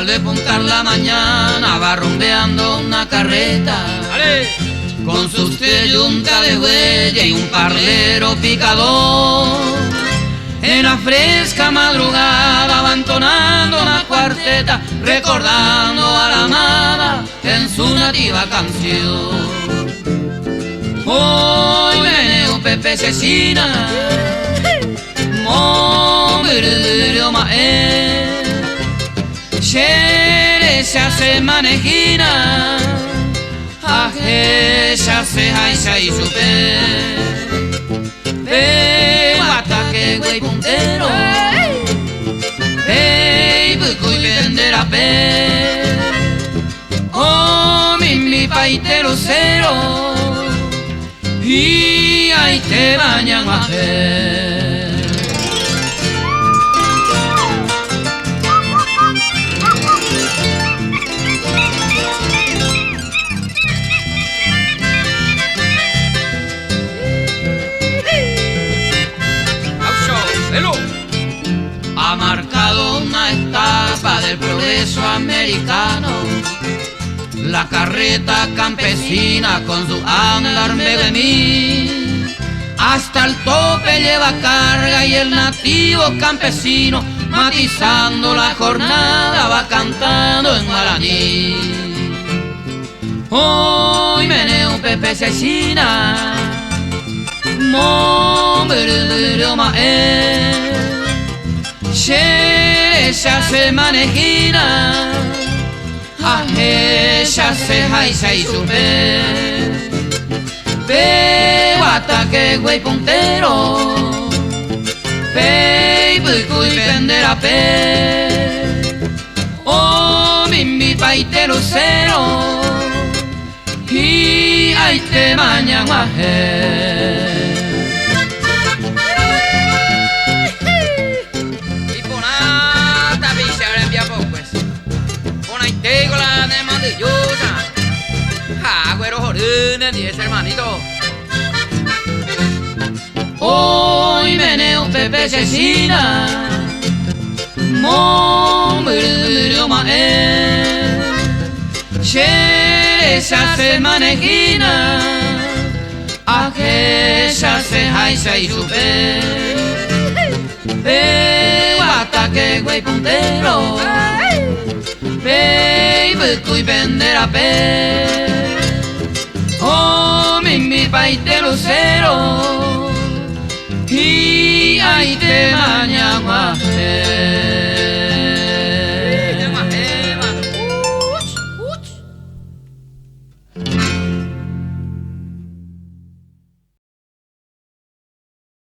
despuntar la mañana va rumbeando una carreta. ¡Ale! Con sus tres yuntas de huella y un parlero picador. En la fresca madrugada va entonando una cuarteta, recordando a la amada en su nativa canción. Hoy meneo Pepe Cecina, mombirio mae, chere se hace manejina, aje se hace jaisa y supe. Ataque güey puntero, buco y vender a pe. Oh, mi paitero cero, y ahí te bañan a ver. Ha marcado una etapa del progreso americano, la carreta campesina con su andar de mí. Hasta el tope lleva carga y el nativo campesino, matizando la jornada, va cantando en guaraní. Hoy meneo Pepe Cecina, mombirio mae, chere se hace manejina, aje se hace jaisa y supe. Pego ataque güey puntero, buco y vender a pe. Oh, mi paitero cero, y ahí te bañan aje. Con de mandillosa, güero jorines y ese hermanito. Hoy meneo Pepe Cecina, mombirio mae, chere se hace manejina, aje se hace jaisa y supe. Pego ataque güey puntero, buco y vender a pe. Oh, mi paitero cero, y ahí te bañan a hacer.